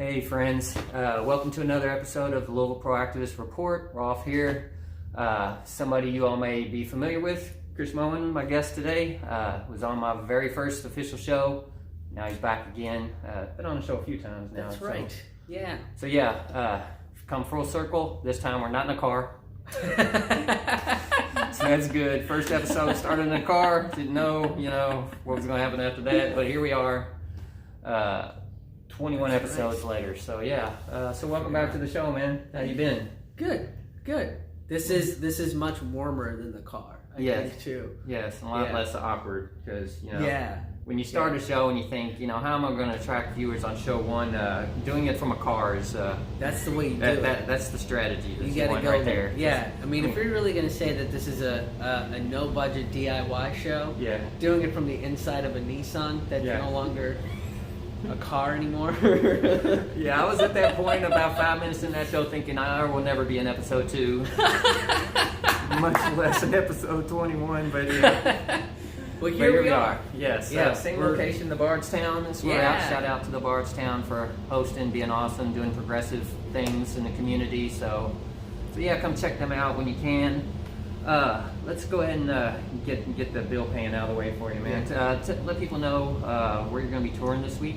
Hey friends, welcome to another episode of the Louisville Proactivist Report. We're off here. Somebody you all may be familiar with, Krish, Mohan, my guest today, was on my very first official show. Now he's back again. Been on the show a few times now. That's right. So come full circle. This time we're not in a car. So that's good. First episode started in a car. Didn't know, what was going to happen after that. But here we are, 21 episodes later. So so welcome back to the show, man. How you been? Good. This is much warmer than the car. I think too. Yes, a lot less awkward because when you start a show and you think, how am I going to attract viewers on show one? Doing it from a car is that's the way you do it. That's the strategy. You got to go right there. Yeah, I mean, if you're really going to say that this is a no budget DIY show, doing it from the inside of a Nissan that's no longer a car anymore. I was at that point about 5 minutes in that show thinking I will never be in episode 2, much less in episode 21. But well, here we are. Yes, same location, the Bardstown. We're out. Shout out to the Bardstown for hosting, being awesome, doing progressive things in the community. So come check them out when you can. Let's go ahead and get the bill paying out of the way for you, man. Let people know where you're going to be touring this week.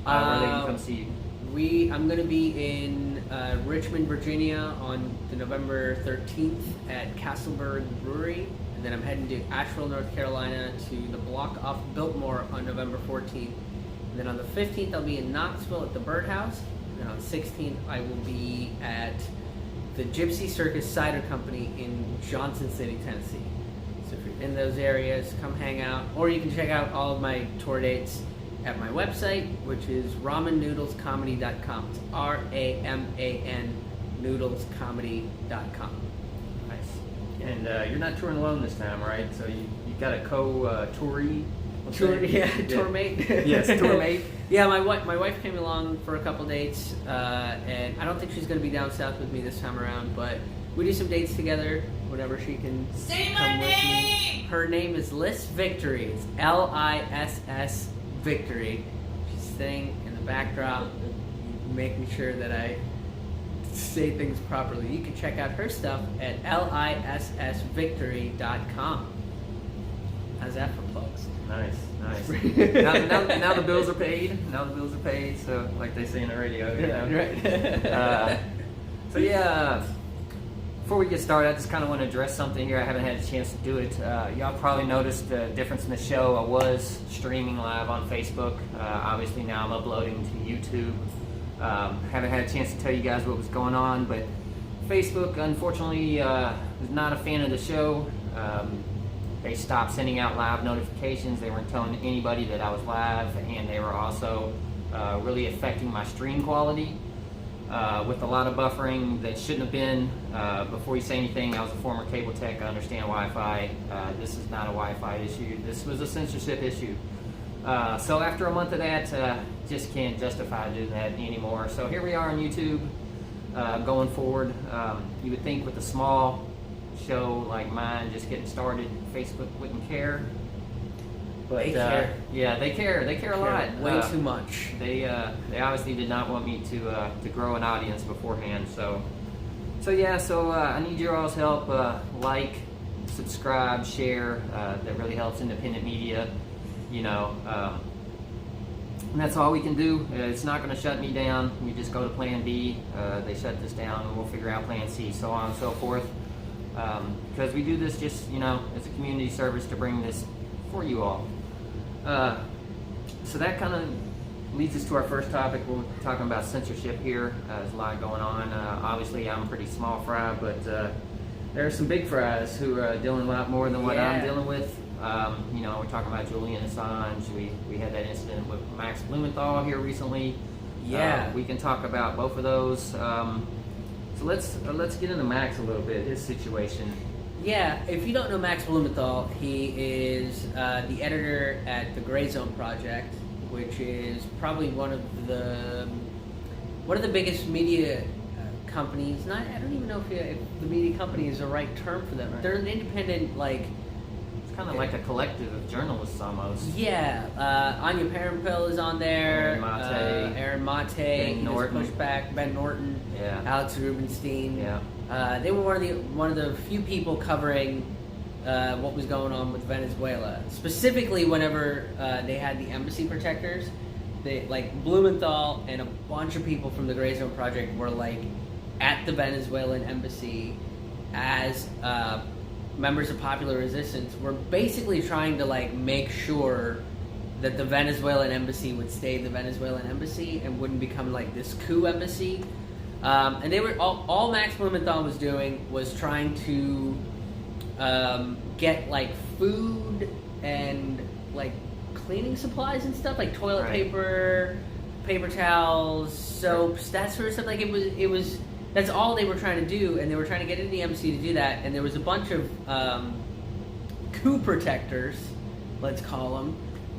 Where they can come see you. I'm going to be in Richmond, Virginia on the November 13th at Castleberg Brewery. And then I'm heading to Asheville, North Carolina to the block off Biltmore on November 14th. And then on the 15th, I'll be in Knoxville at the Birdhouse. And then on the 16th, I will be at the Gypsy Circus Cider Company in Johnson City, Tennessee. So if you're in those areas, come hang out. Or you can check out all of my tour dates at my website, which is ramennoodlescomedy.com. It's RAMAN noodlescomedy.com. Nice. And you're not touring alone this time, right? So you got a co-touree? Tour mate. Yes, tour mate. Yeah, my wife came along for a couple dates, and I don't think she's going to be down south with me this time around, but we do some dates together whenever she can Say come my with name! me. Her name is Liss Victory. It's Liss Victory. She's staying in the backdrop, making sure that I say things properly. You can check out her stuff at lissvictory.com. How's that for plugs? Nice. Now the bills are paid. So like they say in the radio, Right. Before we get started, I just kind of want to address something here. I haven't had a chance to do it. Y'all probably noticed the difference in the show. I was streaming live on Facebook. Obviously now I'm uploading to YouTube. Haven't had a chance to tell you guys what was going on, but Facebook unfortunately was not a fan of the show. They stopped sending out live notifications. They weren't telling anybody that I was live, and they were also really affecting my stream quality with a lot of buffering that shouldn't have been. Before you say anything, I was a former cable tech. I understand Wi-Fi. This is not a Wi-Fi issue. This was a censorship issue. So after a month of that, just can't justify doing that anymore. So here we are on YouTube going forward. You would think with a small show like mine just getting started, Facebook wouldn't care, but they care. They care a lot, way too much. They obviously did not want me to grow an audience beforehand, so I need your all's help. Like, subscribe, share. That really helps independent media, and that's all we can do. It's not going to shut me down. We just go to plan B. They shut this down and we'll figure out plan C, so on and so forth. Because we do this just, as a community service to bring this for you all. So that kind of leads us to our first topic. We're talking about censorship here. There's a lot going on. Obviously, I'm a pretty small fry, but there are some big fries who are dealing a lot more than what I'm dealing with. We're talking about Julian Assange. We had that incident with Max Blumenthal here recently. We can talk about both of those. So let's get into Max a little bit, his situation. Yeah, if you don't know Max Blumenthal, he is the editor at the Gray Zone Project, which is probably one of the biggest media companies. I don't even know if the media company is the right term for them. They're an independent kind of like a collective of journalists almost. Yeah, Anya Parampil is on there. Aaron Mate, Ben Norton. Pushback, Ben Norton, Yeah. Alex Rubinstein. Yeah. They were one of the few people covering what was going on with Venezuela. Specifically, whenever they had the embassy protectors, they like Blumenthal and a bunch of people from the Gray Zone Project were like at the Venezuelan embassy as members of Popular Resistance were basically trying to like make sure that the Venezuelan embassy would stay the Venezuelan embassy and wouldn't become like this coup embassy. And they were all Max Blumenthal was doing was trying to get like food and like cleaning supplies and stuff, like toilet paper, paper towels, soaps, that sort of stuff. Like it was that's all they were trying to do, and they were trying to get into the embassy to do that. And there was a bunch of coup protectors, let's call them,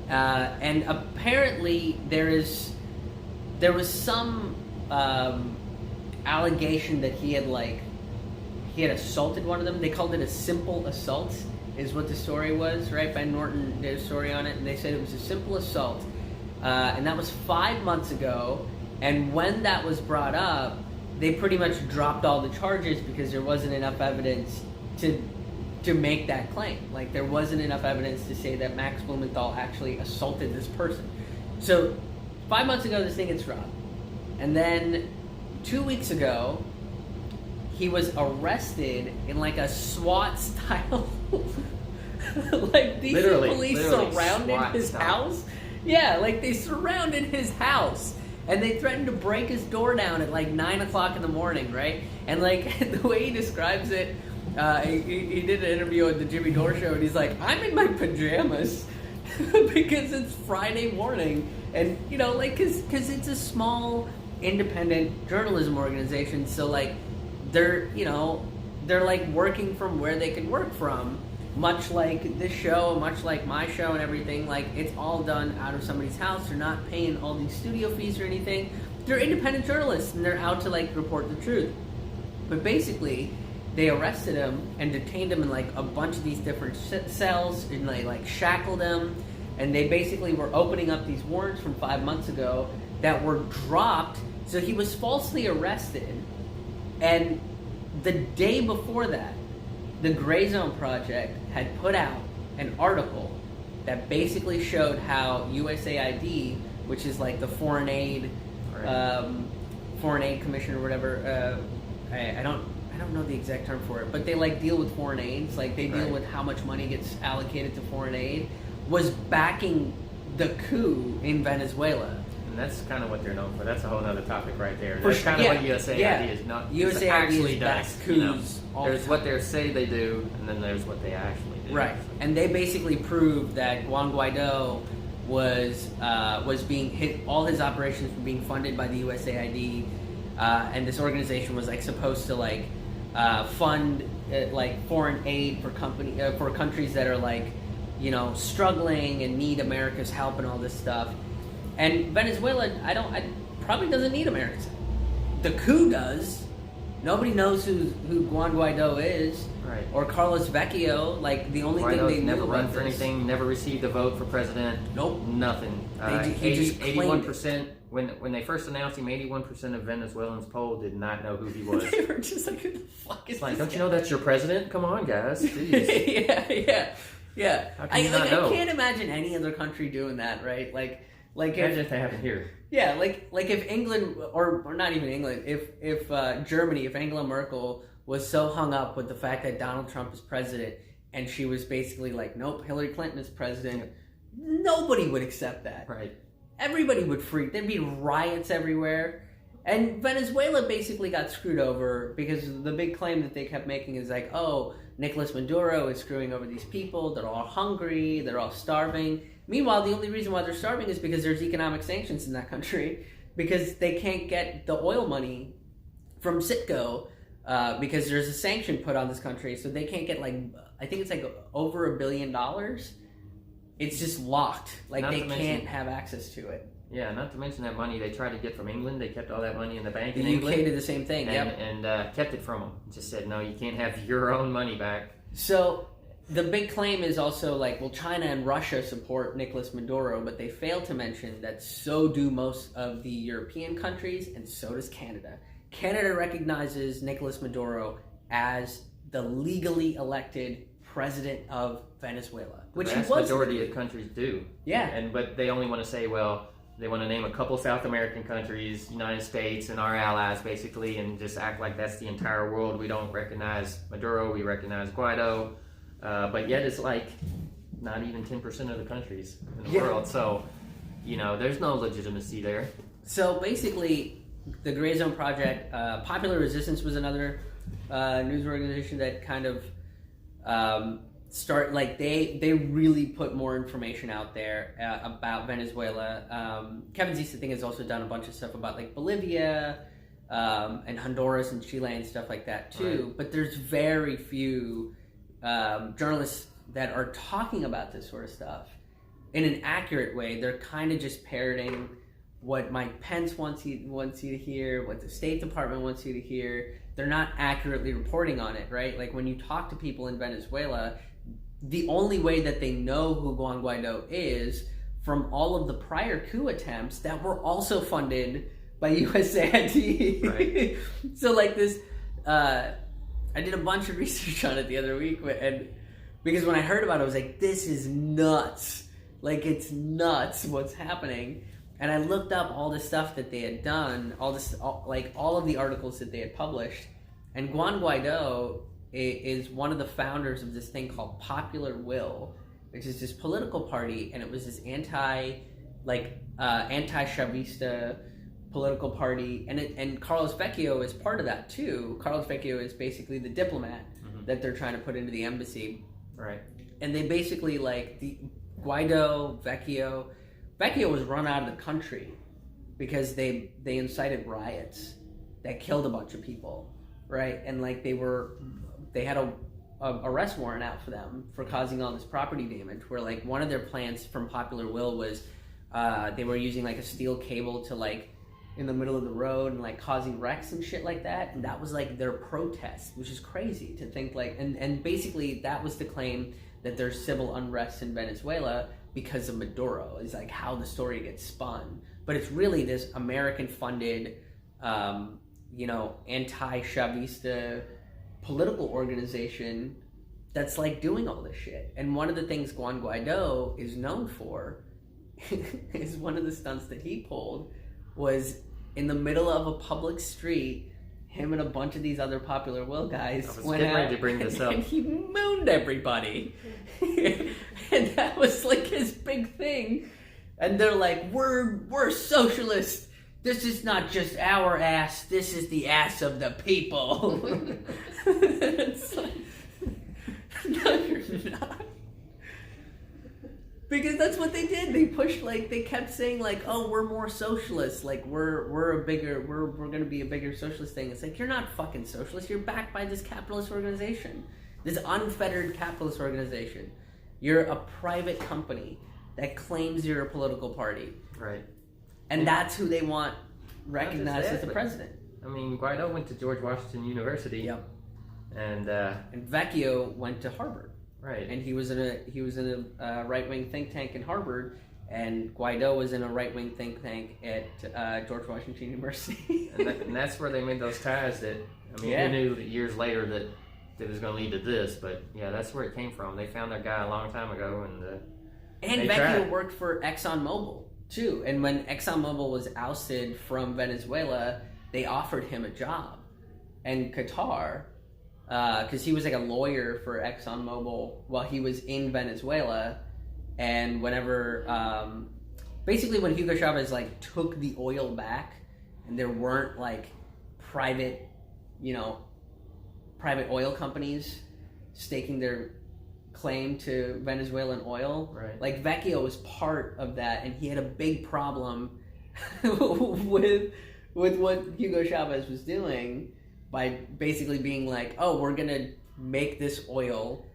and apparently there was some allegation that he had assaulted one of them. They called it a simple assault, is what the story was, right? Ben Norton did a story on it, and they said it was a simple assault, and that was 5 months ago. And when that was brought up, they pretty much dropped all the charges because there wasn't enough evidence to make that claim. Like, there wasn't enough evidence to say that Max Blumenthal actually assaulted this person. So 5 months ago, this thing gets dropped. And then 2 weeks ago, he was arrested in like a SWAT style. Like these police surrounded his house. Yeah, like they surrounded his house. And they threatened to break his door down at like 9 o'clock in the morning, right? And like the way he describes it, he did an interview at the Jimmy Dore show, and he's like, "I'm in my pajamas because it's Friday morning," and you know, like, because it's a small independent journalism organization, so like they're like working from where they can work from. Much like this show, much like my show and everything, like it's all done out of somebody's house. They're not paying all these studio fees or anything. They're independent journalists and they're out to like report the truth. But basically, they arrested him and detained him in like a bunch of these different cells, and they like shackled him. And they basically were opening up these warrants from 5 months ago that were dropped. So he was falsely arrested. And the day before that, the Gray Zone Project had put out an article that basically showed how USAID, which is like the foreign aid commission or whatever, I don't know the exact term for it, but they like deal with foreign aids, like they deal with how much money gets allocated to foreign aid, was backing the coup in Venezuela. And that's kind of what they're known for. That's a whole other topic right there. That's kind of what USAID is not. USAID actually does coups. You know, there's what they say they do, and then there's what they actually do. Right, and they basically proved that Juan Guaido was being hit. All his operations were being funded by the USAID, and this organization was like supposed to like fund like foreign aid for countries that are like, you know, struggling and need America's help and all this stuff. And Venezuela, I probably doesn't need America's help. The coup does. Nobody knows who Juan Guaido is, right? Or Carlos Vecchio. Like the only Guaido's thing they never knew run about for anything, never received a vote for president. Nope, nothing. He just 81%. When they first announced him, 81% of Venezuelans polled did not know who he was. They were just like, "Who the fuck is like, this don't guy? you know that's your president? Come on, guys." Jeez. yeah. How can you not know? I can't imagine any other country doing that, right? Like imagine if they happen here. Yeah, like if England or not even England, if Germany, if Angela Merkel was so hung up with the fact that Donald Trump is president, and she was basically like, "Nope, Hillary Clinton is president," nobody would accept that. Right. Everybody would freak. There'd be riots everywhere. And Venezuela basically got screwed over because the big claim that they kept making is like, "Oh, Nicolas Maduro is screwing over these people. They're all hungry. They're all starving." Meanwhile, the only reason why they're starving is because there's economic sanctions in that country, because they can't get the oil money from Citgo because there's a sanction put on this country, so they can't get like, I think it's like over $1 billion. It's just locked. Like they can't have access to it. Yeah, not to mention that money they tried to get from England. They kept all that money in the bank in The England. UK did the same thing, and kept it from them. Just said, no, you can't have your own money back. So the big claim is also like, well, China and Russia support Nicolas Maduro, but they fail to mention that so do most of the European countries, and so does Canada. Canada recognizes Nicolas Maduro as the legally elected president of Venezuela, which the he vast was. majority of countries do. Yeah. But they only want to say, well, they want to name a couple South American countries, United States, and our allies, basically, and just act like that's the entire world. We don't recognize Maduro, we recognize Guaido, but yet it's like not even 10% of the countries in the world. So, there's no legitimacy there. So basically, the Gray Zone Project, Popular Resistance was another news organization that kind of they really put more information out there about Venezuela. Kevin Zisa, I think, has also done a bunch of stuff about like Bolivia and Honduras and Chile and stuff like that too. Right. But there's very few journalists that are talking about this sort of stuff in an accurate way. They're kind of just parroting what Mike Pence wants you to hear, what the State Department wants you to hear. They're not accurately reporting on it, right? Like when you talk to people in Venezuela, the only way that they know who Juan Guaido is from all of the prior coup attempts that were also funded by USAID. Right. So like this, I did a bunch of research on it the other week, and because when I heard about it, I was like, this is nuts. Like, it's nuts what's happening. And I looked up all the stuff that they had done, all of the articles that they had published. And Juan Guaido is one of the founders of this thing called Popular Will, which is this political party, and it was this anti-Chavista political party, and Carlos Vecchio is part of that too. Carlos Vecchio is basically the diplomat that they're trying to put into the embassy. Right. And they basically Vecchio was run out of the country because they incited riots that killed a bunch of people, right? And they had a arrest warrant out for them for causing all this property damage, where like one of their plans from Popular Will was they were using like a steel cable to like in the middle of the road and like causing wrecks and shit like that, and that was like their protest, which is crazy to think like, and basically that was the claim that there's civil unrest in Venezuela because of Maduro, is like how the story gets spun. But it's really this American-funded, anti-Chavista political organization that's like doing all this shit. And one of the things Juan Guaido is known for is one of the stunts that he pulled was in the middle of a public street, him and a bunch of these other Popular Will guys went out ready to bring this up. and he mooned everybody. And that was like his big thing. And they're like, we're socialists. This is not just our ass. This is the ass of the people. It's like, no, you're not. Because that's what they did. They pushed, they kept saying, oh, we're more socialists. We're going to be a bigger socialist thing. It's like, you're not fucking socialist. You're backed by this capitalist organization. This unfettered capitalist organization. You're a private company that claims you're a political party. Right. And that's who they want recognized as the president. I mean, Guaido went to George Washington University. Yep. And Vecchio went to Harvard. Right. And he was in a right-wing think tank in Harvard, and Guaido was in a right-wing think tank at George Washington University. and that's where they made those ties that, who knew that years later that it was going to lead to this, but yeah, that's where it came from. They found that guy a long time ago, and Vecchio worked for ExxonMobil too. And when ExxonMobil was ousted from Venezuela, they offered him a job. And Qatar, because he was like a lawyer for ExxonMobil while he was in Venezuela, and whenever, basically when Hugo Chavez took the oil back, and there weren't private oil companies staking their claim to Venezuelan oil, right. Vecchio was part of that, and he had a big problem with what Hugo Chavez was doing by basically being oh, we're gonna make this oil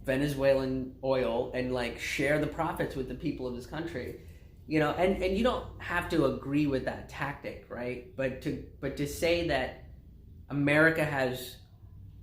Venezuelan oil and share the profits with the people of this country, and you don't have to agree with that tactic, right? But to say that America has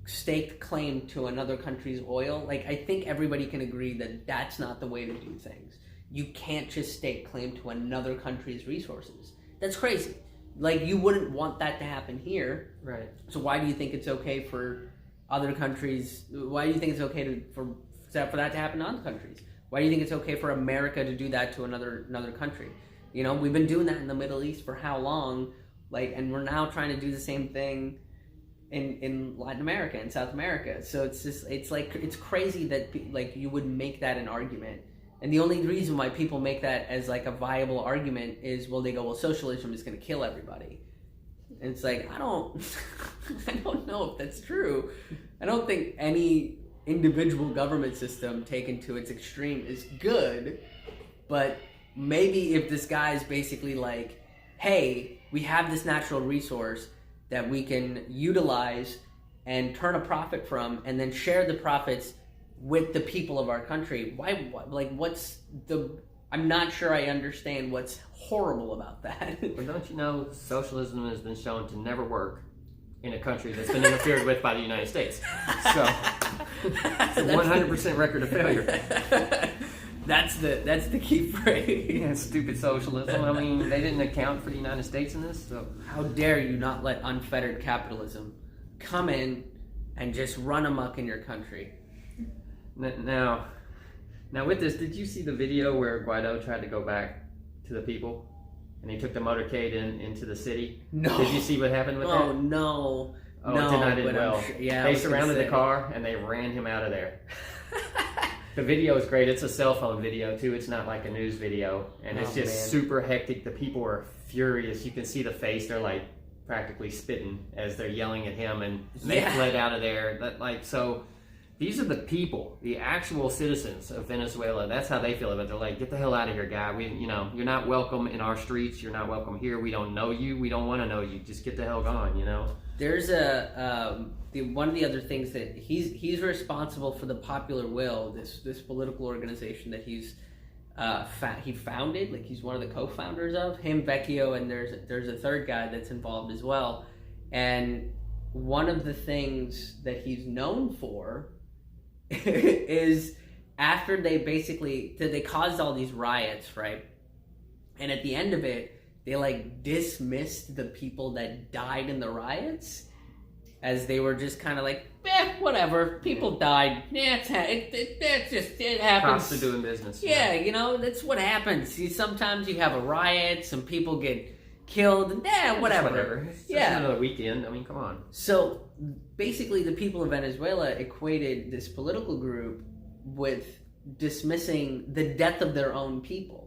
staked claim to another country's oil, like, I think everybody can agree that that's not the way to do things. You can't just stake claim to another country's resources. That's crazy. Like, you wouldn't want that to happen here. Right. So why do you think it's okay for other countries? Why do you think it's okay for that to happen to other countries? Why do you think it's okay for America to do that to another country? You know, we've been doing that in the Middle East for how long? Like, and we're now trying to do the same thing in Latin America and South America. So it's crazy that like you would make that an argument. And the only reason why people make that as like a viable argument is, well, they go, well, socialism is going to kill everybody. And it's like, I don't know if that's true. I don't think any individual government system taken to its extreme is good. But maybe if this guy's basically like, hey, we have this natural resource that we can utilize and turn a profit from, and then share the profits with the people of our country. Why like, what's the... I'm not sure I understand what's horrible about that. Well, don't you know socialism has been shown to never work in a country that's been interfered with by the United States. So, it's a 100% record of failure. That's the key phrase. Yeah, stupid socialism. I mean, they didn't account for the United States in this. So how dare you not let unfettered capitalism come in and just run amok in your country? Now with this, did you see the video where Guaido tried to go back to the people? And he took the motorcade into the city? No. Did you see what happened with that? Oh, no. Oh, no, it did not end well. Sure, yeah, they surrounded the car and they ran him out of there. The video is great. It's a cell phone video too. It's not like a news video. And it's just super hectic. The people are furious. You can see the face. They're like practically spitting as they're yelling at him, and they fled out of there. So these are the people, the actual citizens of Venezuela. That's how they feel about it. They're like, get the hell out of here, guy. You're not welcome in our streets. You're not welcome here. We don't know you. We don't want to know you. Just get the hell gone, There's one of the other things that he's responsible for the Popular Will, this political organization that he founded. Like, he's one of the co-founders of him, Vecchio, and there's a third guy that's involved as well. And one of the things that he's known for is after they caused all these riots, right? And at the end of it, they like dismissed the people that died in the riots, as they were just kind of like, whatever, people died. Yeah, it happens. Cops are doing business. Yeah, that's what happens. Sometimes you have a riot, some people get killed, and whatever. It's just another weekend. I mean, come on. So basically, the people of Venezuela equated this political group with dismissing the death of their own people.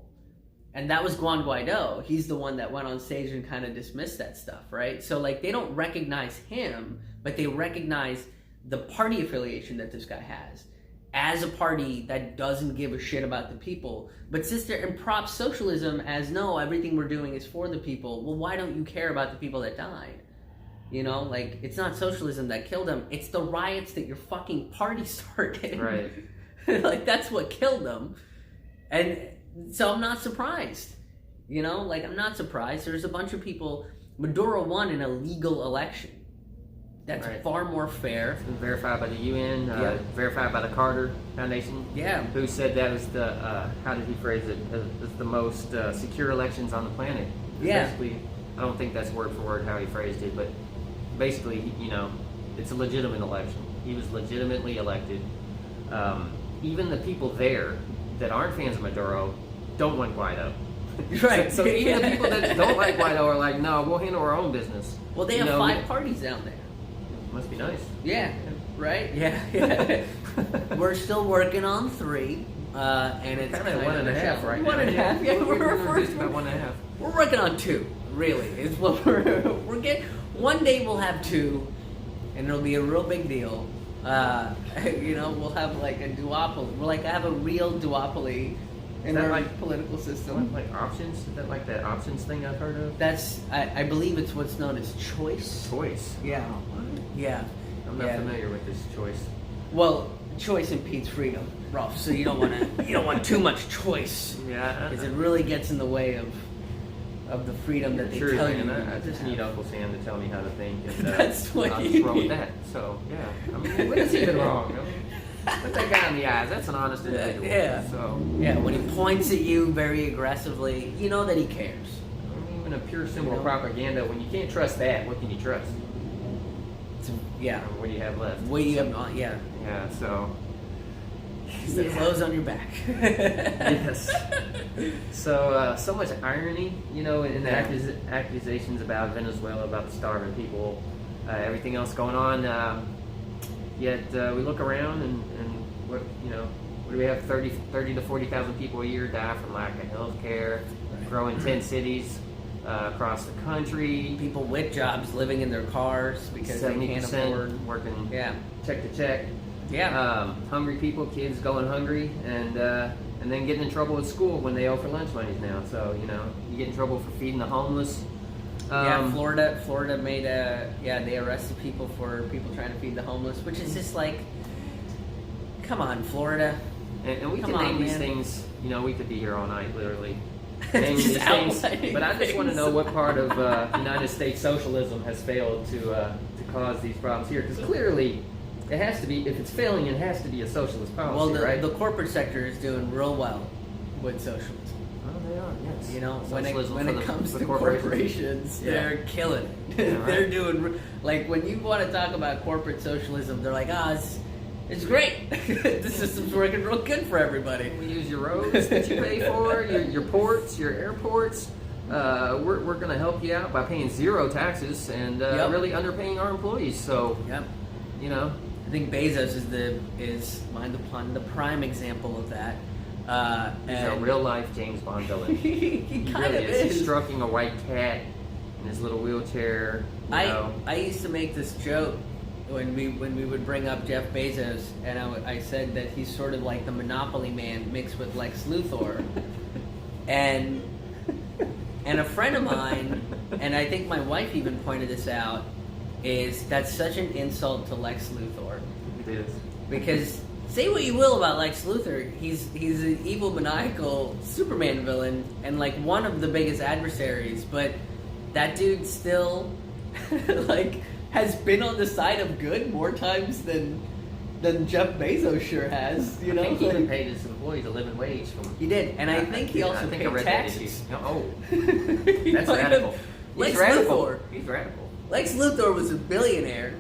And that was Juan Guaido. He's the one that went on stage and kind of dismissed that stuff, right? So, like, they don't recognize him, but they recognize the party affiliation that this guy has as a party that doesn't give a shit about the people, but sits there and props socialism as, no, everything we're doing is for the people. Well, why don't you care about the people that died? Like, it's not socialism that killed them. It's the riots that your fucking party started. Right. Like, that's what killed them. And so I'm not surprised. I'm not surprised. There's a bunch of people. Maduro won an illegal election. That's far more fair. It's been verified by the UN, verified by the Carter Foundation. Yeah. Who said that was the, how did he phrase it? Was the most secure elections on the planet. Yeah. Basically, I don't think that's word for word how he phrased it, but basically, it's a legitimate election. He was legitimately elected. Even the people there that aren't fans of Maduro don't want Guaido. Right. So even the people that don't like Guaido are like, no, we'll handle our own business. Well, they have 5 parties down there. Must be nice. Yeah. Right? Yeah. We're still working on 3. And it's kind of 1.5 right now. 1.5. Yeah, we're just about 1.5. We're working on 2. Really, is what we're getting. One day we'll have 2, and it'll be a real big deal. We'll have like a duopoly. We'll have a real duopoly in our political system. Like options? Is that like that options thing I've heard of? That's I believe it's what's known as choice. Choice. Yeah. Yeah. I'm not familiar with this choice. Well, choice impedes freedom, Ralph. So you don't want too much choice. Yeah. Because it really gets in the way of the freedom that they Sure, tell man. you. I just need Uncle Sam to tell me how to think, and That's what I'll you just roll with need. that. So yeah, I mean, what is even wrong? I mean, look that guy in the eyes. That's an honest individual. Yeah. So Yeah, when he points at you very aggressively, you know that he cares. I mean, even a pure symbol of You know? propaganda. When you can't trust that, what can you trust? Yeah. What do you have left? What do you have on? Yeah. Yeah. So. It's the clothes on your back. Yes. So so much irony, you know, in the Yeah. accusations about Venezuela, about the starving people, everything else going on. Yet we look around and what what do we have? 30 to 40,000 people a year die from lack of health care. Right. Grow in 10 cities across the country. People with jobs living in their cars because they can't 70% afford. working Yeah. check to check. Yeah. Hungry people, kids going hungry, and then getting in trouble at school when they owe for lunch monies now. So you get in trouble for feeding the homeless. Florida made they arrested people for people trying to feed the homeless, which is just like, come on, Florida. And we Come can on, name these man. things. We could be here all night, literally. Naming Just these things. outlining But I just want to things. know what part of United States socialism has failed to cause these problems here, because clearly. It has to be, if it's failing, it has to be a socialist policy, Well, right? the corporate sector is doing real well with socialism. Oh, they are, yes. You know, when Socialism it for the- comes for to corporations, Yeah. they're killing it. Yeah, right. They're doing, like, when you want to talk about corporate socialism, they're like, it's great. The system's working real good for everybody. We use your roads that you pay for, your ports, your airports. We're going to help you out by paying zero taxes and Yep. really underpaying our employees. So, Yep. I I think Bezos is mind the pun, the prime example of that. he's a real life James Bond villain. he kind really of is. He's is. stroking a white cat in his little wheelchair. I used to make this joke when we would bring up Jeff Bezos, and I said that he's sort of like the Monopoly man mixed with Lex Luthor, and a friend of mine, and I think my wife even pointed this out, is that's such an insult to Lex Luthor. It is. Because say what you will about Lex Luthor, he's an evil, maniacal Superman villain and like one of the biggest adversaries. But that dude still like has been on the side of good more times than Jeff Bezos sure has. You know, I think he even paid his employees a living wage from. he did, and I think he also I think paid I read taxes. that issue. Oh, He that's might have- radical. Lex He's radical. Luthor. He's radical. Lex Luthor was a billionaire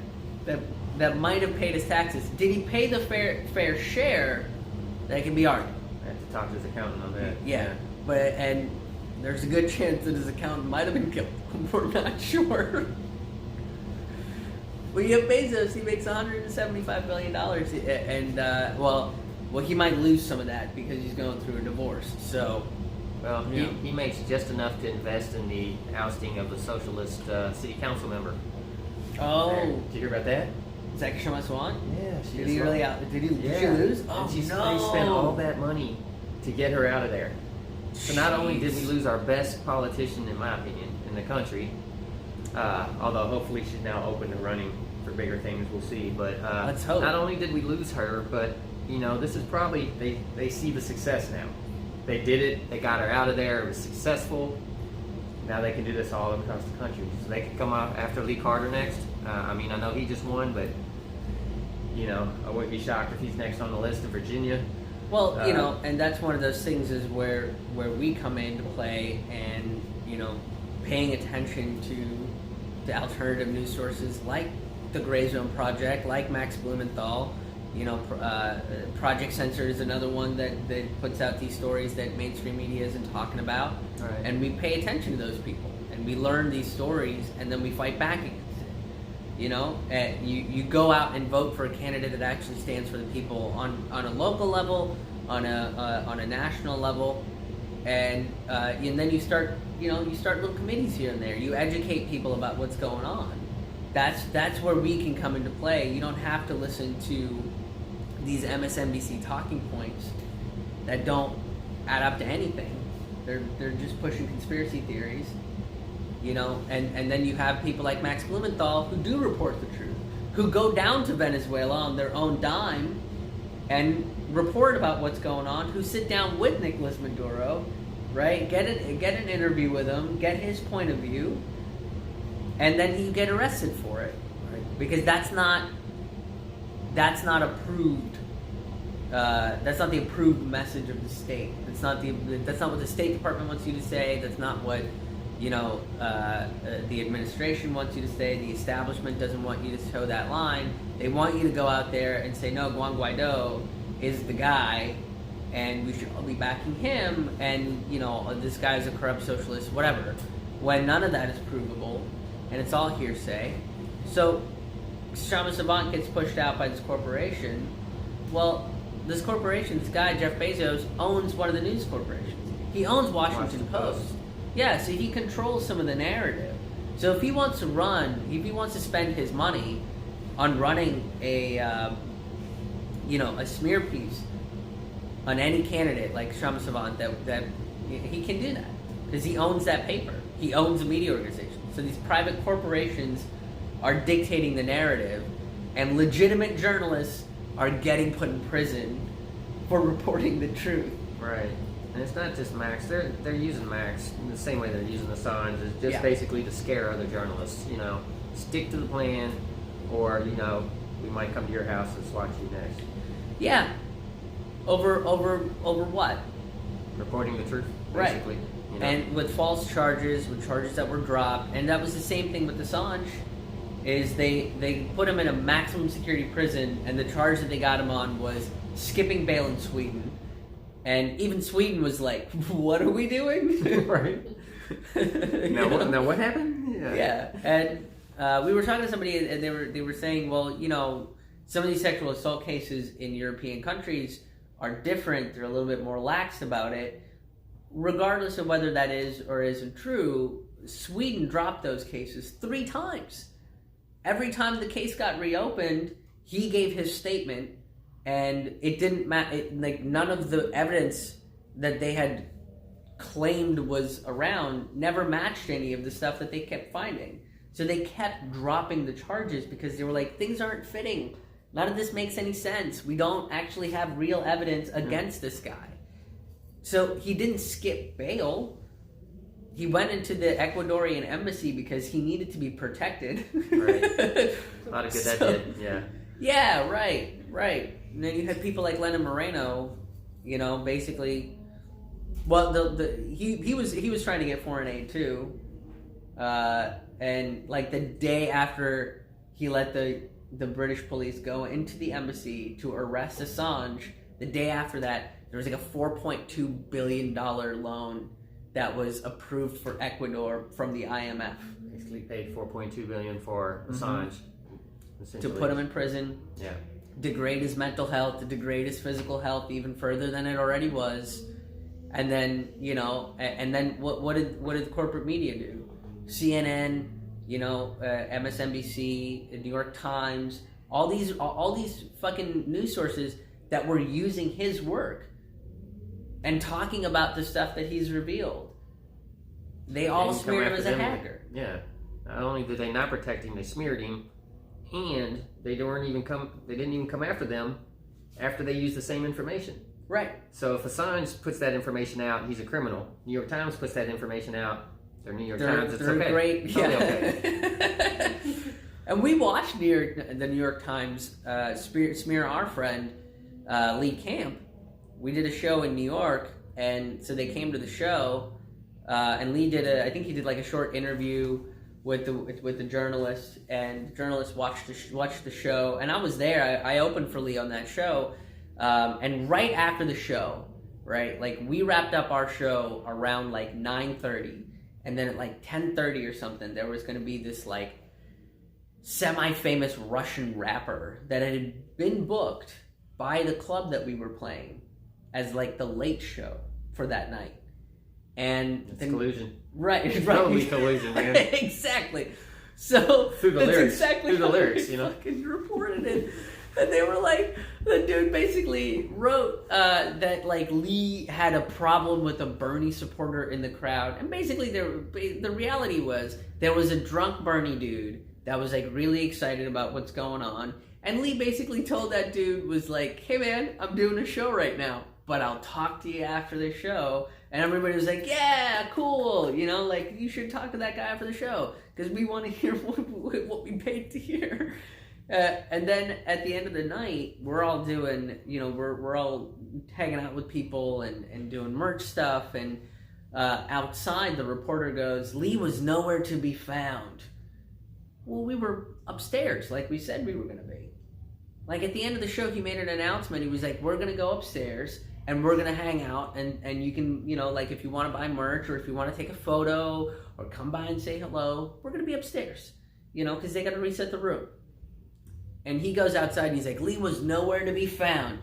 that might have paid his taxes. Did he pay the fair share? That can be argued. I have to talk to his accountant on that. Yeah, and there's a good chance that his accountant might have been killed. We're not sure. Well, you have Bezos. He makes $175 billion, and well, he might lose some of that because he's going through a divorce. So, Well, Yeah. he makes just enough to invest in the ousting of the socialist city council member. oh, Did you hear about that? Zach Shema Swan? Yeah, Did he really out? Did she lose? Oh and no! they spent all that money to get her out of there. So not only did we Jeez. lose our best politician, in my opinion, in the country, although hopefully she's now open to running for bigger things, we'll see. But Let's hope. not only did we lose her, but this is probably they see the success now. They did it. They got her out of there. It was successful. Now they can do this all across the country. So they could come out after Lee Carter next. I know he just won, but I wouldn't be shocked if he's next on the list in Virginia. Well, and that's one of those things is where we come into play, and paying attention to alternative news sources like the Gray Zone Project, like Max Blumenthal. Project Censor is another one that puts out these stories that mainstream media isn't talking about. Right. And we pay attention to those people, and we learn these stories, and then we fight back against it. And you go out and vote for a candidate that actually stands for the people on a local level, on a national level, and then you start little committees here and there. You educate people about what's going on. That's where we can come into play. You don't have to listen to these MSNBC talking points that don't add up to anything. They're just pushing conspiracy theories, and then you have people like Max Blumenthal who do report the truth, who go down to Venezuela on their own dime and report about what's going on, who sit down with Nicolas Maduro right? Get an interview with him, get his point of view, and then you get arrested for it, right? Because that's not approved. That's not the approved message of the state. That's not what the State Department wants you to say. That's not what the administration wants you to say. The establishment doesn't want you to toe that line. They want you to go out there and say, no, Juan Guaido is the guy, and we should all be backing him, and this guy's a corrupt socialist, whatever. When none of that is provable, and it's all hearsay. So Kshama Savant gets pushed out by this corporation. Well, this corporation, this guy, Jeff Bezos, owns one of the news corporations. He owns Washington Post. Yeah, so he controls some of the narrative. So if he wants to spend his money on running a smear piece on any candidate like Kshama Savant, that he can do that. Because he owns that paper. He owns a media organization. So these private corporations are dictating the narrative, and legitimate journalists are getting put in prison for reporting the truth. Right. And it's not just Max. They're using Max in the same way they're using Assange. It's just basically to scare other journalists. Stick to the plan, or we might come to your house and swat you next. Yeah. Over what? Reporting the truth, basically. Right. And with false charges, with charges that were dropped, and that was the same thing with Assange. Is they put him in a maximum security prison, and the charge that they got him on was skipping bail in Sweden. And even Sweden was like, what are we doing? Right. Now what happened? Yeah. And we were talking to somebody, and they were saying, well, some of these sexual assault cases in European countries are different. They're a little bit more lax about it. Regardless of whether that is or isn't true, Sweden dropped those cases 3 times. Every time the case got reopened, he gave his statement, and it didn't matter. None of the evidence that they had claimed was around never matched any of the stuff that they kept finding. So they kept dropping the charges because they were like, things aren't fitting. None of this makes any sense. We don't actually have real evidence against this guy. So he didn't skip bail. He went into the Ecuadorian embassy because he needed to be protected. Right. A lot of good that did, yeah. Yeah, right. And then you had people like Lenin Moreno, basically. Well, he was trying to get foreign aid too, and like the day after he let the British police go into the embassy to arrest Assange, the day after that, there was like a $4.2 billion loan that was approved for Ecuador from the IMF. Basically paid $4.2 billion for Assange. To put him in prison. Yeah. Degrade his mental health, to degrade his physical health even further than it already was. And then, and then what did the corporate media do? CNN, MSNBC, the New York Times, all these fucking news sources that were using his work and talking about the stuff that he's revealed. They all smeared him as a hacker. Yeah. Not only did they not protect him, they smeared him, and they didn't even come after them after they used the same information. Right. So if Assange puts that information out, he's a criminal. New York Times puts that information out, they're New York Times, it's okay. Great. Totally okay. And we watched the New York Times smear our friend Lee Camp. We did a show in New York, and so they came to the show, and Lee I think he did like a short interview with the journalist, and the journalist watched the show, and I was there. I opened for Lee on that show, and right after the show, right, like we wrapped up our show around like 9:30, and then at like 10:30 or something, there was going to be this like semi-famous Russian rapper that had been booked by the club that we were playing as like the late show for that night. And it's collusion. Right. Totally collusion, man. Exactly. So through the lyrics. Exactly through the lyrics, fucking reported it. And they were like, the dude basically wrote that like Lee had a problem with a Bernie supporter in the crowd, and basically the reality was there was a drunk Bernie dude that was like really excited about what's going on, and Lee basically told that dude, was like, hey man, I'm doing a show right now, but I'll talk to you after the show And everybody was like, yeah, cool. You know, like, you should talk to that guy after the show because we want to hear what we paid to hear. And then at the end of the night, we're all doing, you know, we're all hanging out with people and doing merch stuff. And outside, the reporter goes, Lee was nowhere to be found. Well, we were upstairs like we said we were going to be. Like, at the end of the show, he made an announcement. He was like, we're going to go upstairs and we're going to hang out. And you can, you know, like, if you want to buy merch or if you want to take a photo or come by and say hello, we're going to be upstairs, you know, because they got to reset the room. And he goes outside and he's like, Lee was nowhere to be found.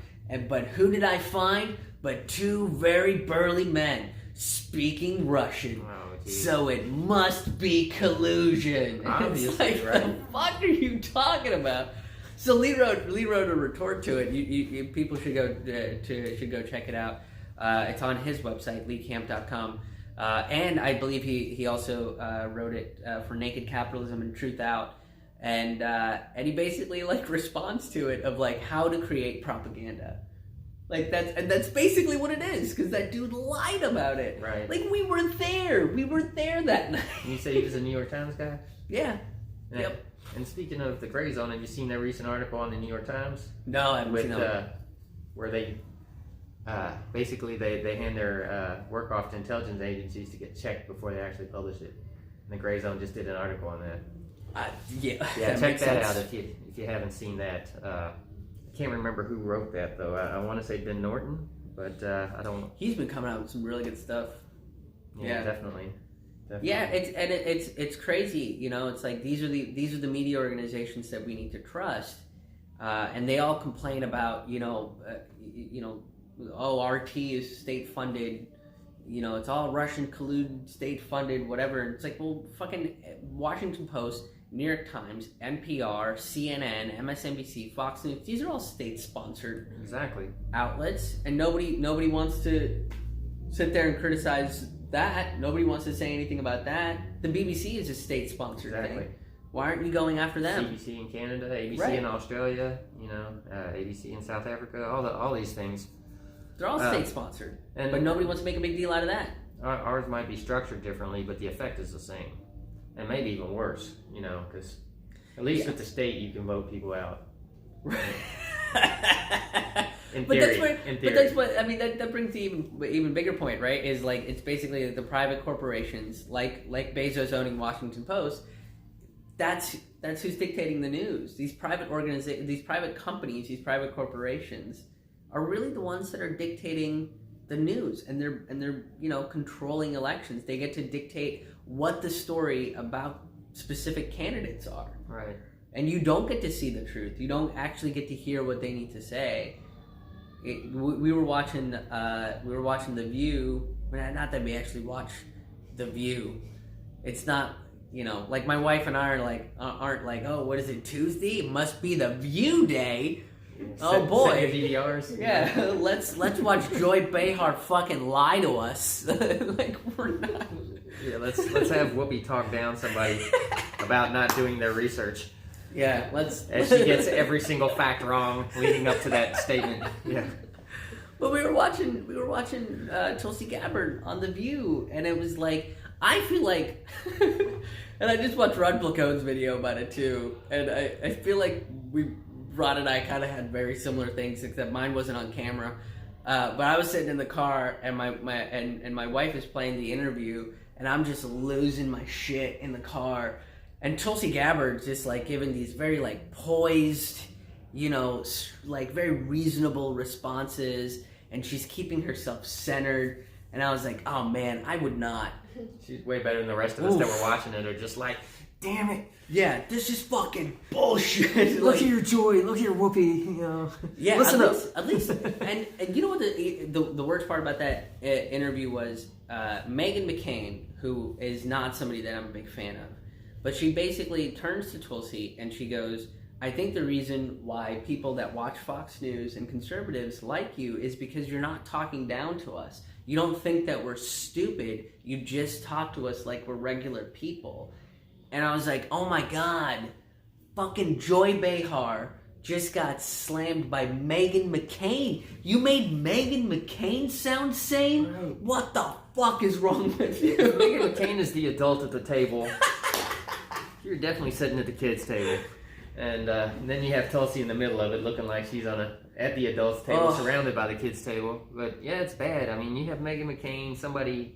But who did I find? But two very burly men speaking Russian. Oh, so it must be collusion. Obviously, it's like, right? What are you talking about? So Lee wrote a retort to it. You people should go check it out. It's on his website, leecamp.com. And I believe he also wrote it for Naked Capitalism and Truth Out. And he basically like responds to it of like how to create propaganda. Like that's basically what it is, because that dude lied about it. Right. Like we were there that night. You say he was a New York Times guy? Yeah. Yeah. Yep. And speaking of the gray zone, have you seen that recent article on the New York Times? No, I haven't seen that. Where they basically they hand their work off to intelligence agencies to get checked before they actually publish it. And the Gray Zone just did an article on that. Yeah, check that out if you haven't seen that. I can't remember who wrote that though. I want to say Ben Norton, but I don't. He's been coming out with some really good stuff. Yeah, definitely. Yeah, it's crazy. You know, it's like these are the media organizations that we need to trust, and they all complain about oh, RT is state funded. You know, it's all Russian collude, state funded, whatever. And it's like, well, fucking Washington Post, New York Times, NPR, CNN, MSNBC, Fox News. These are all state-sponsored outlets, and nobody wants to sit there and criticize that. Nobody wants to say anything about that. The BBC is a state-sponsored thing. Why aren't you going after them? CBC in Canada, ABC in Australia, you know, ABC in South Africa, all these things. They're all state-sponsored, but nobody wants to make a big deal out of that. Ours might be structured differently, but the effect is the same. And maybe even worse, you know, because at least with the state, you can vote people out. In theory. But that's what, I mean, that brings the even bigger point, right? Is like, it's basically the private corporations, like Bezos owning Washington Post, that's who's dictating the news. These private these private companies, these private corporations are really the ones that are dictating the news, and they're you know, controlling elections. They get to dictate what the story about specific candidates are. Right. And you don't get to see the truth. You don't actually get to hear what they need to say. We were watching The View. Not that we actually watch The View. It's not, you know, like my wife and I aren't like, oh, what is it, Tuesday? It must be The View day. Oh boy! DVRs. Yeah, let's watch Joy Behar fucking lie to us. Like, we're not. Yeah, let's have Whoopi talk down somebody about not doing their research. Yeah, let's. As she gets every single fact wrong leading up to that statement. Yeah. But we were watching Tulsi Gabbard on The View, and it was like, I feel like, and I just watched Rod Placone's video about it too, and I feel like Rod and I kind of had very similar things, except mine wasn't on camera. But I was sitting in the car, and my wife is playing the interview, and I'm just losing my shit in the car. And Tulsi Gabbard's just like giving these very like poised, you know, like very reasonable responses, and she's keeping herself centered. And I was like, oh man, I would not. She's way better than the rest of us that were watching it. Are just like, damn it. Yeah, this is fucking bullshit. Look at your Joy, look at your Whoopi, you know. Yeah, listen at least, and you know what the worst part about that interview was? Meghan McCain, who is not somebody that I'm a big fan of, but she basically turns to Tulsi and she goes, I think the reason why people that watch Fox News and conservatives like you is because you're not talking down to us. You don't think that we're stupid. You just talk to us like we're regular people. And I was like, oh my God, fucking Joy Behar just got slammed by Meghan McCain. You made Meghan McCain sound sane? Right. What the fuck is wrong with you? If Meghan McCain is the adult at the table, you're definitely sitting at the kids' table. And then you have Tulsi in the middle of it, looking like she's at the adults' table, surrounded by the kids' table. But yeah, it's bad. I mean, you have Meghan McCain, somebody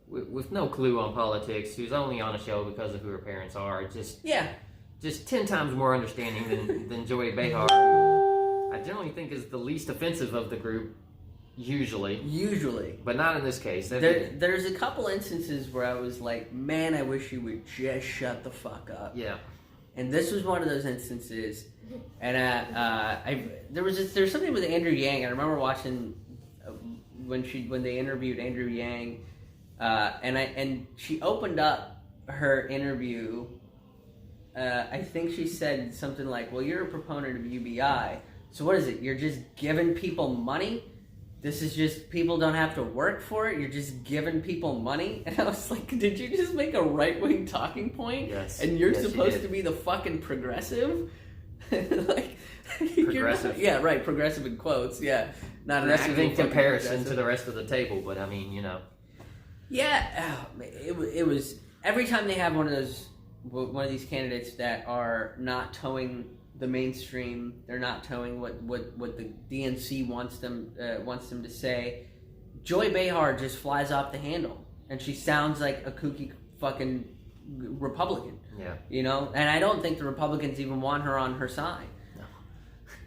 with no clue on politics, who's only on a show because of who her parents are. Just 10 times more understanding than Joy Behar, who I generally think is the least offensive of the group, usually. But not in this case. There's a couple instances where I was like, man, I wish you would just shut the fuck up. Yeah. And this was one of those instances. And there was something with Andrew Yang. I remember watching when they interviewed Andrew Yang, and she opened up her interview. I think she said something like, well, you're a proponent of UBI, so what is it? You're just giving people money? This is just, people don't have to work for it? You're just giving people money? And I was like, did you just make a right-wing talking point? Yes. And you're supposed to be the fucking progressive? Like, progressive. Yeah, right, progressive in quotes, yeah. Not progressive in comparison to the rest of the table, but I mean, Yeah, it was, every time they have one of these candidates that are not towing the mainstream, they're not towing what the DNC wants them to say, Joy Behar just flies off the handle, and she sounds like a kooky fucking Republican. Yeah. And I don't think the Republicans even want her on her side. No.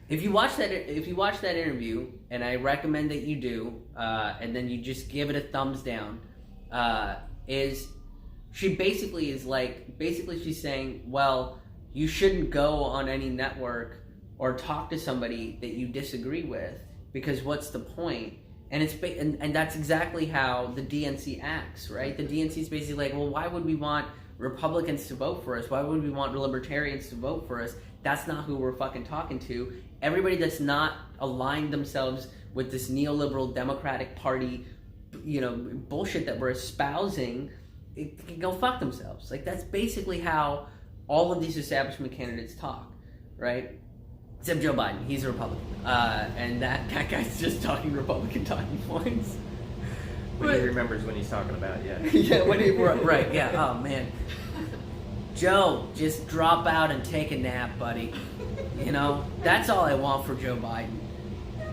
If you watch that interview, and I recommend that you do, and then you just give it a thumbs down, she's saying, well, you shouldn't go on any network or talk to somebody that you disagree with, because what's the point? And and that's exactly how the DNC acts, right? The DNC is basically like, well, why would we want Republicans to vote for us? Why would we want libertarians to vote for us? That's not who we're fucking talking to. Everybody that's not aligned themselves with this neoliberal Democratic Party, bullshit that we're espousing, it can go fuck themselves. Like, that's basically how all of these establishment candidates talk, right? Except Joe Biden, he's a Republican, and that guy's just talking Republican talking points. When he remembers when he's talking about, yeah, right, yeah. Oh man, Joe, just drop out and take a nap, buddy. That's all I want for Joe Biden.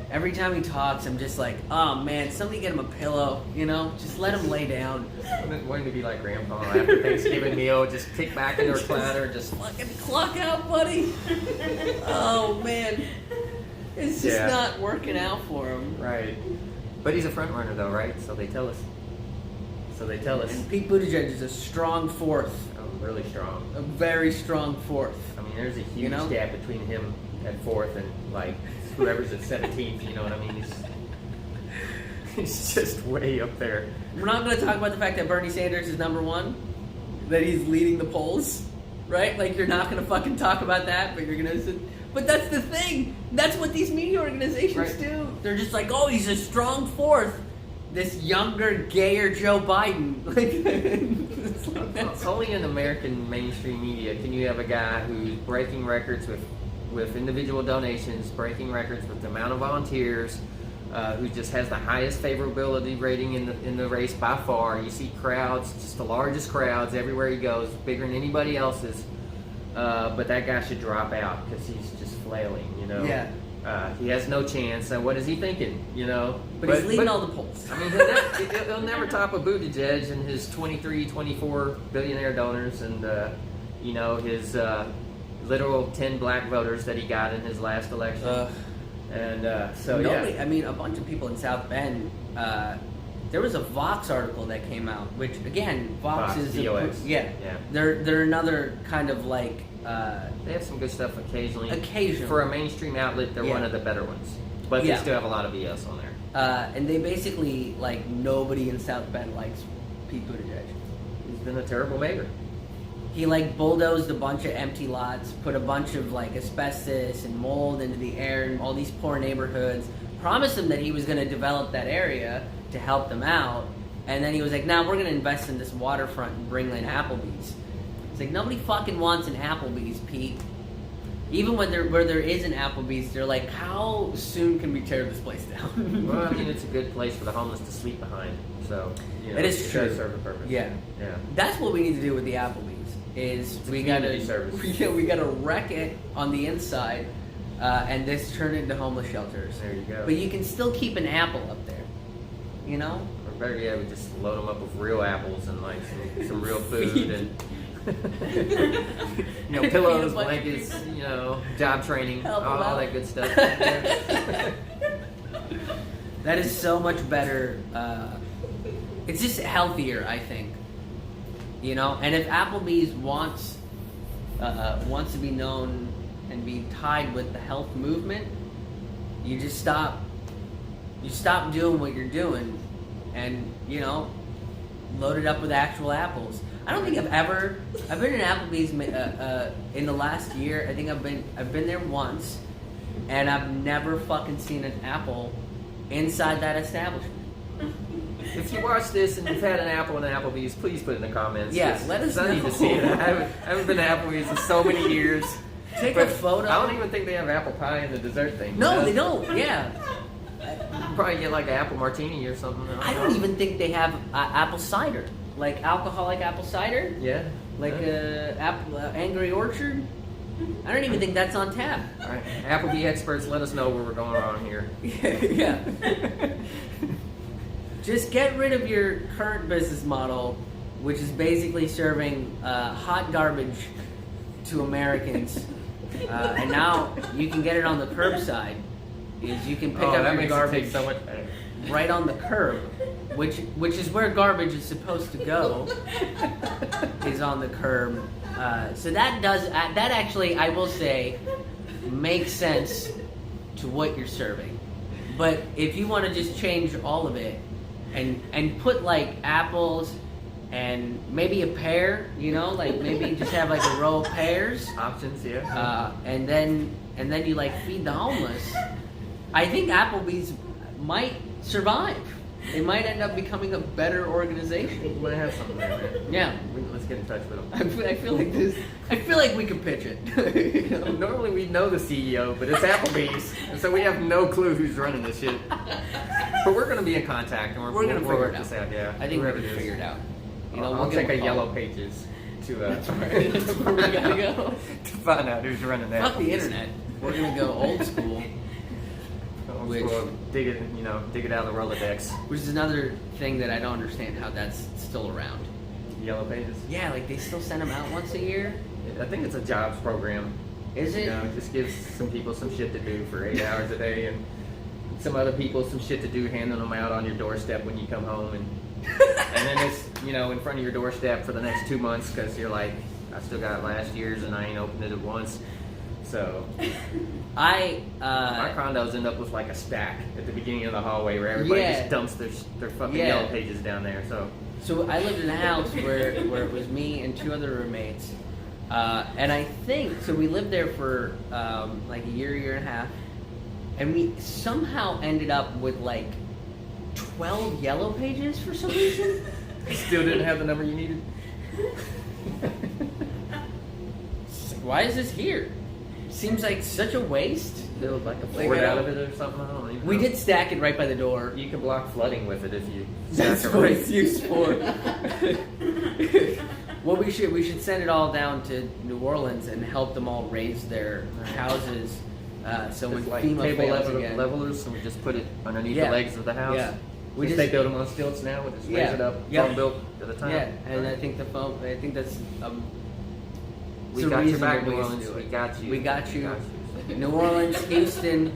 Every time he talks, I'm just like, oh man, somebody get him a pillow, just let him lay down. I'm wanting to be like Grandpa after Thanksgiving meal, just kick back in her recliner, just fucking clock out, buddy. Oh man, it's just not working out for him. Right, but he's a front runner though, right? So they tell us. And Pete Buttigieg is a strong fourth. Oh, really strong. A very strong fourth. I mean, there's a huge gap between him at fourth and like whoever's at 17th, you know what I mean? He's just way up there. We're not going to talk about the fact that Bernie Sanders is number one, that he's leading the polls, right? Like, you're not going to fucking talk about that, but you're going to... But that's the thing. That's what these media organizations do. They're just like, oh, he's a strong fourth. This younger, gayer Joe Biden. It's only in American mainstream media can you have a guy who's breaking records with individual donations, breaking records with the amount of volunteers, who just has the highest favorability rating in the race by far. You see crowds, just the largest crowds everywhere he goes, bigger than anybody else's. But that guy should drop out because he's just flailing, Yeah. He has no chance. So what is he thinking, But he's leading all the polls. I mean, he'll never top a Buttigieg and his 23, 24 billionaire donors and, his literal 10 black voters that he got in his last election. Nobody, I mean, a bunch of people in South Bend, there was a Vox article that came out, which, again, Vox is... VOX. Yeah. They're another kind of like... they have some good stuff occasionally. Occasionally. For a mainstream outlet, they're one of the better ones. But they still have a lot of BS on there. And they basically, like, nobody in South Bend likes Pete Buttigieg. He's been a terrible mayor. He, like, bulldozed a bunch of empty lots, put a bunch of, like, asbestos and mold into the air in all these poor neighborhoods, promised them that he was going to develop that area to help them out, and then he was like, nah, we're going to invest in this waterfront and bring in Applebee's. It's like, nobody fucking wants an Applebee's, Pete. even when where there is an Applebee's, they're like, how soon can we tear this place down? Well, I mean, it's a good place for the homeless to sleep behind. So, you know, it is true. does serve a purpose. Yeah. That's what we need to do with the Applebee's. Is it's we gotta we gotta wreck it on the inside, and this turn into homeless shelters. There you go. But you can still keep an apple up there, you know. Or better yet, we just load them up with real apples and like some real food and you know, pillows, blankets, you know, job training, all that good stuff. That is so much better. It's just healthier, I think. You know, and if Applebee's wants to be known and be tied with the health movement, you just stop. You stop doing what you're doing, and you know, load it up with actual apples. I don't think I've been in Applebee's in the last year. I think I've been there once, and I've never fucking seen an apple inside that establishment. If you watch this and you've had an apple in Applebee's, please put it in the comments. Yeah, let us know. I need to see it. I haven't been to Applebee's in so many years. Take a photo. I don't even think they have apple pie in the dessert thing. No, they don't. Yeah. You probably get like an apple martini or something. I don't even think they have apple cider, like alcoholic apple cider. Yeah. Like Angry Orchard. I don't even think that's on tap. All right, Applebee experts, let us know where we're going wrong here. Yeah. Just get rid of your current business model, which is basically serving hot garbage to Americans, and now you can get it on the curbside. Is you can pick up your garbage so much better. right on the curb, which is where garbage is supposed to go, is on the curb. So that actually, I will say, makes sense to what you're serving. But if you want to just change all of it and put like apples and maybe a pear, you know, like maybe just have like a row of pears, options, yeah. And then you like feed the homeless. I think Applebee's might survive. It might end up becoming a better organization. We might have something there, man. Yeah. Let's get in touch with them. I feel like we could pitch it. You know, normally we know the CEO, but it's Applebee's, and so we have no clue who's running this shit. But we're going to be in contact, and we're going to figure this out. Yeah, I think we're going to figure it out. You know, I'll check a Yellow Pages to That's right. That's where we gotta go to find out who's running that. Fuck the internet. We're gonna go old school. Dig it out of the Rolodex. Which is another thing that I don't understand how that's still around. Yellow Pages? Yeah, like they still send them out once a year? I think it's a jobs program. Is it? You know, it just gives some people some shit to do for 8 hours a day, and some other people some shit to do, handing them out on your doorstep when you come home, and then it's, you know, in front of your doorstep for the next 2 months because you're like, I still got last year's and I ain't opened it once. So my condos end up with like a stack at the beginning of the hallway where everybody just dumps their fucking Yellow Pages down there. So I lived in a house where it was me and 2 other roommates, and I think so. We lived there for like a year and a half, and we somehow ended up with like 12 Yellow Pages for some reason. Still didn't have the number you needed. Why is this here? Seems like such a waste. Build like a fort out of it or something. I don't even know. We did stack it right by the door. You can block flooding with it if you. That's what it's used for. Well, we should send it all down to New Orleans and help them all raise their houses. So when like FEMA table fails again, levelers, and we just put it underneath the legs of the house. Yeah. They build them on stilts now. We just raise it up, foam built at a time. Yeah, and I think that's. We got your back, New Orleans. We got you. We got you. New Orleans, Houston,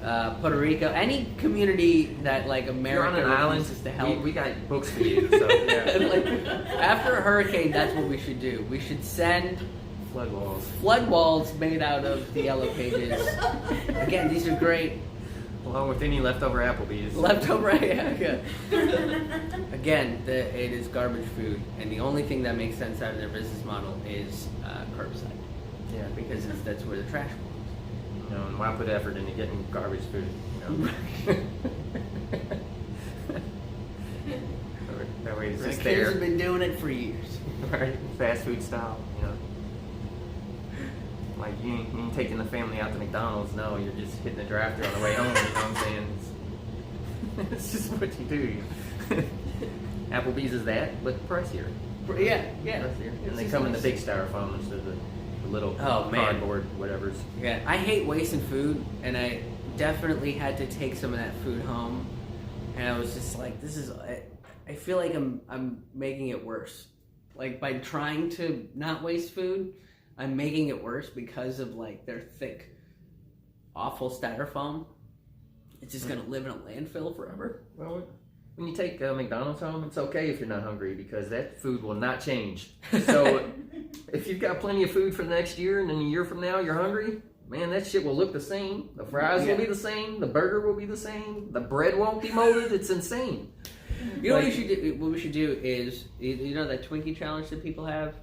Puerto Rico, any community that like America on an island to help. We got books for you. So yeah. And, like, after a hurricane, that's what we should do. We should send flood walls made out of the Yellow Pages. Again, these are great. Along with any leftover Applebee's. Yeah. Again, it is garbage food, and the only thing that makes sense out of their business model is curbside. Yeah, because that's where the trash belongs. You know, and why put effort into getting garbage food? You know? That way it's just there. Kids have been doing it for years. Right, fast food style. You know. Like you ain't taking the family out to McDonald's. No, you're just hitting the drive-thru on the way home. You know what I'm saying? It's just what you do. Applebee's is that, but pricier. Yeah. Pricier. And they come in the big styrofoam instead of the little cardboard whatever's. Yeah, I hate wasting food, and I definitely had to take some of that food home, and I was just like, this is. I feel like I'm making it worse. Like by trying to not waste food, I'm making it worse because of like their thick, awful styrofoam. It's just gonna live in a landfill forever. Well, when you take McDonald's home, it's okay if you're not hungry because that food will not change. So if you've got plenty of food for the next year and then a year from now you're hungry, man, that shit will look the same. The fries will be the same. The burger will be the same. The bread won't be molded. It's insane. You know what we should do? What we should do is, you know that Twinkie challenge that people have,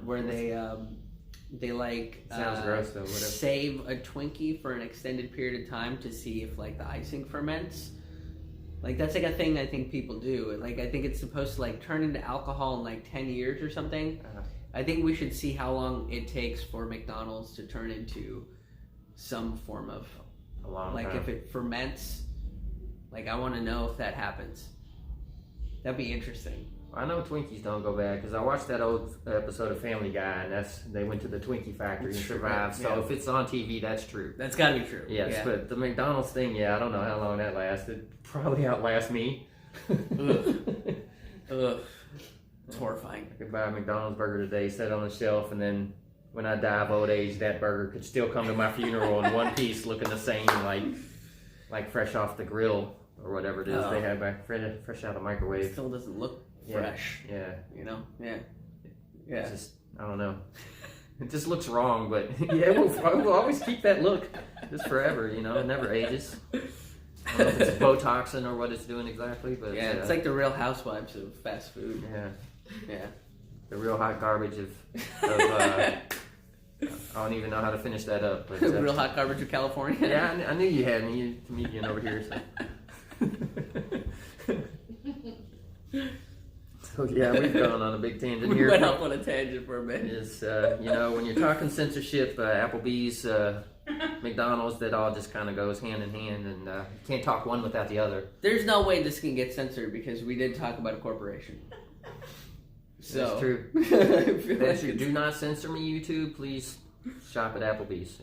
where they like sounds gross though. Whatever. Save a Twinkie for an extended period of time to see if like the icing ferments. Like that's like a thing I think people do. Like I think it's supposed to like turn into alcohol in like 10 years or something. I think we should see how long it takes for McDonald's to turn into some form of a long like time. If it ferments. Like I want to know if that happens. That'd be interesting. I know Twinkies don't go bad because I watched that old episode of Family Guy, and they went to the Twinkie factory and survived. So if it's on TV, that's true. That's got to be true. Yes, but the McDonald's thing, I don't know how long that lasted. Probably outlast me. Ugh. It's horrifying. I could buy a McDonald's burger today, set it on the shelf, and then when I die of old age, that burger could still come to my funeral in one piece, looking the same, like fresh off the grill or whatever it is they have back, fresh out of the microwave. It still doesn't look fresh. Yeah. You know? Yeah. It's just, I don't know. It just looks wrong, but we'll always keep that look just forever, you know? It never ages. I don't know if it's Botoxing or what it's doing exactly, but it's like the Real Housewives of fast food. Yeah. The real hot garbage of I don't even know how to finish that up. But, Real hot garbage of California. Yeah, I knew you had me, comedian over here. So we've gone on a big tangent here. We went off on a tangent for a bit. Is when you're talking censorship, Applebee's, McDonald's, that all just kind of goes hand in hand, and you can't talk one without the other. There's no way this can get censored because we did talk about a corporation. So that's true. Do not censor me, YouTube. Please shop at Applebee's.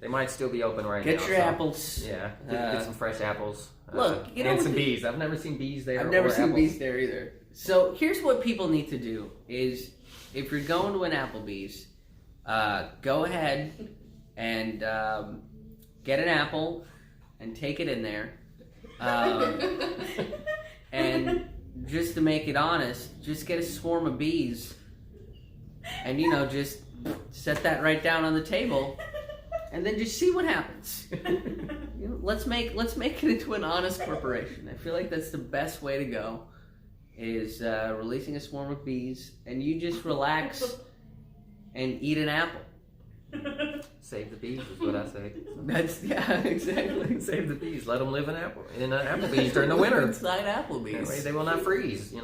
They might still be open right now. Get your apples. Yeah, get some fresh apples. Look, and some bees. I've never seen bees there. I've never seen bees there either. So here's what people need to do: is if you're going to an Applebee's, go ahead and get an apple and take it in there, and just to make it honest, just get a swarm of bees, and just set that right down on the table. And then just see what happens. Let's make it into an honest corporation. I feel like that's the best way to go. Is releasing a swarm of bees, and you just relax and eat an apple. Save the bees is what I say. Exactly. Save the bees. Let them live in Applebee's during the winter. Inside Applebee's. That way they will not freeze.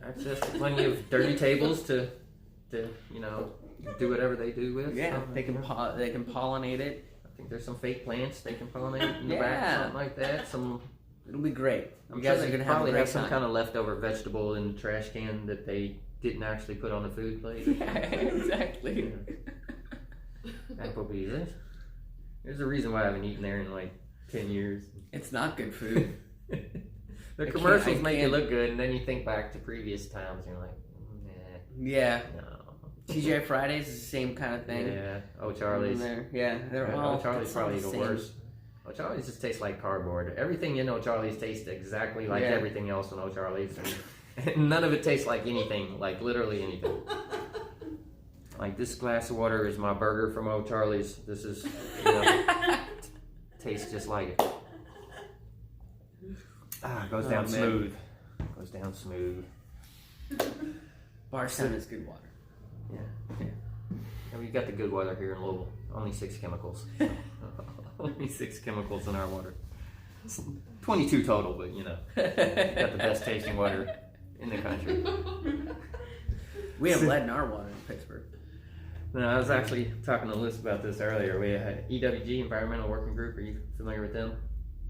Access to plenty of dirty tables to do whatever they do with. Yeah, they can pollinate it. I think there's some fake plants they can pollinate in the back, something like that. It'll be great. You guys are gonna probably have some kind of leftover vegetable in the trash can that they didn't actually put on the food plate. Yeah, exactly. Applebee's. There's a reason why I haven't eaten there in like 10 years. It's not good food. The commercials make you look good, and then you think back to previous times, and you're like, nah. Yeah. No. TGI Fridays is the same kind of thing. Yeah. O'Charlie's. They're all. O'Charlie's probably the worst. O'Charlie's just tastes like cardboard. Everything in O'Charlie's tastes exactly like everything else in O'Charlie's. And none of it tastes like anything, like literally anything. Like this glass of water is my burger from O'Charlie's. This is, tastes just like it. Goes down smooth. Goes down smooth. Bar Sound is good water. Yeah. And we've got the good water here in Louisville. Only 6 chemicals. Only 6 chemicals in our water. 22 total, but got the best tasting water in the country. We have lead in our water in Pittsburgh. No, I was actually talking to Liz about this earlier. We had EWG, Environmental Working Group. Are you familiar with them?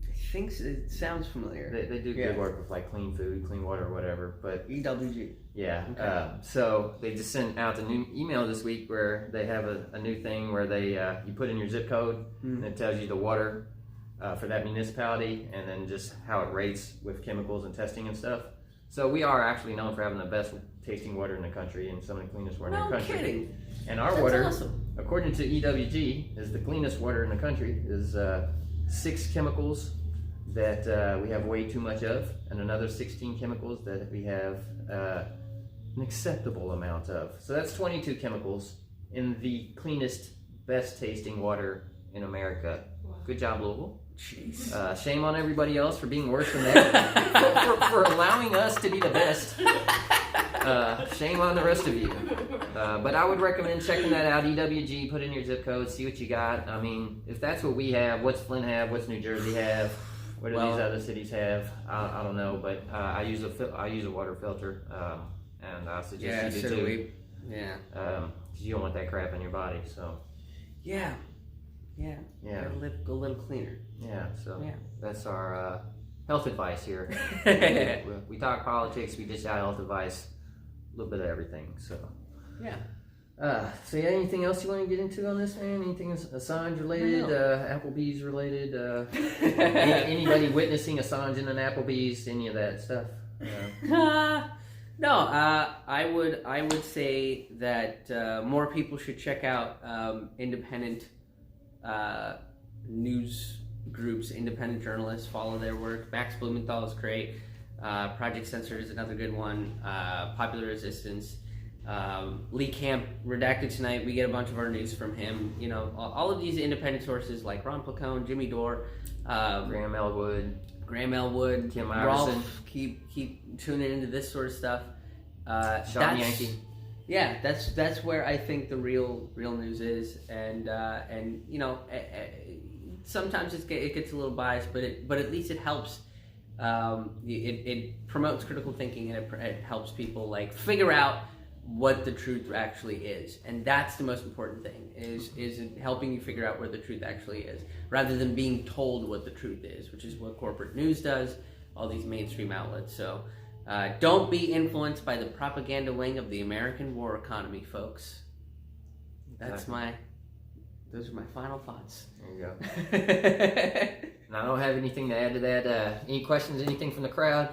I think it sounds familiar. They do good work with like clean food, clean water, or whatever. But EWG. Yeah. Okay. So they just sent out a new email this week where they have a new thing where they you put in your zip code and it tells you the water for that municipality and then just how it rates with chemicals and testing and stuff. So we are actually known for having the best tasting water in the country and some of the cleanest water in the country. No kidding. And our water, according to EWG, is the cleanest water in the country. Is 6 chemicals that we have way too much of, and another 16 chemicals that we have an acceptable amount of. So that's 22 chemicals in the cleanest, best tasting water in America. Wow. Good job, Louisville. Jeez. Shame on everybody else for being worse than that. for allowing us to be the best. Shame on the rest of you. But I would recommend checking that out. EWG, put in your zip code, see what you got. I mean, if that's what we have, what's Flint have? What's New Jersey have? What do these other cities have? I don't know, but I use a water filter, and I suggest you do too. Because you don't want that crap in your body. So. Yeah. Go a little cleaner. Yeah. So that's our health advice here. we talk politics. We dish out health advice. A little bit of everything. So. Yeah. So anything else you want to get into on this, man? Anything Assange related, Applebee's related, anybody witnessing Assange in an Applebee's, any of that stuff? No, I would say that more people should check out independent news groups, independent journalists, follow their work. Max Blumenthal is great. Project Censored is another good one. Popular Resistance. Lee Camp, Redacted Tonight, we get a bunch of our news from him. You know, all of these independent sources like Ron Placone, Jimmy Dore, Graham Elwood, Kim Iverson. Rolfe, keep tuning into this sort of stuff. Sean Yankee. Yeah, that's where I think the real news is, and you know, sometimes it gets a little biased, but at least it helps. It promotes critical thinking, and it helps people like figure out what the truth actually is, and that's the most important thing is helping you figure out where the truth actually is, rather than being told what the truth is, which is what corporate news does, all these mainstream outlets. So don't be influenced by the propaganda wing of the American war economy, folks. Those are my final thoughts. There you go. And I don't have anything to add to that. Any questions, anything from the crowd?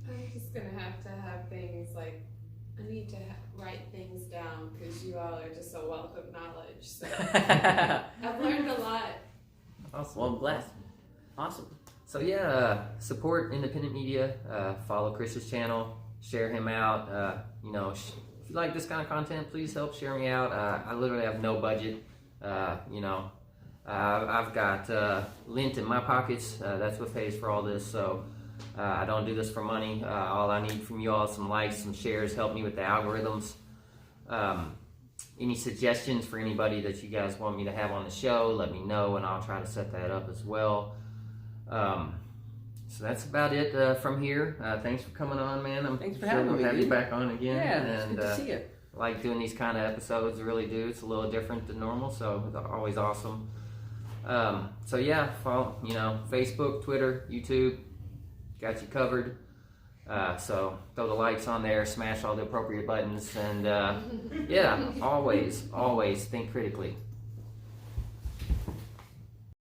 I'm just gonna have things like I need to write things down because you all are just a wealth of knowledge. So I've learned a lot. Awesome. Well, I'm glad. Awesome. So support independent media. Follow Krish's channel. Share him out. You know, if you like this kind of content, please help share me out. I literally have no budget. You know, I've got lint in my pockets. That's what pays for all this. So. I don't do this for money. All I need from you all is some likes, some shares, help me with the algorithms. Any suggestions for anybody that you guys want me to have on the show, let me know and I'll try to set that up as well. So that's about it from here. Thanks for coming on, man. Thanks for having me. We'll have you back on again. Yeah, it's good to see you. I like doing these kind of episodes, I really do. It's a little different than normal, so it's always awesome. So yeah, follow, you know, Facebook, Twitter, YouTube. Got you covered. So throw the likes on there, smash all the appropriate buttons, and always think critically.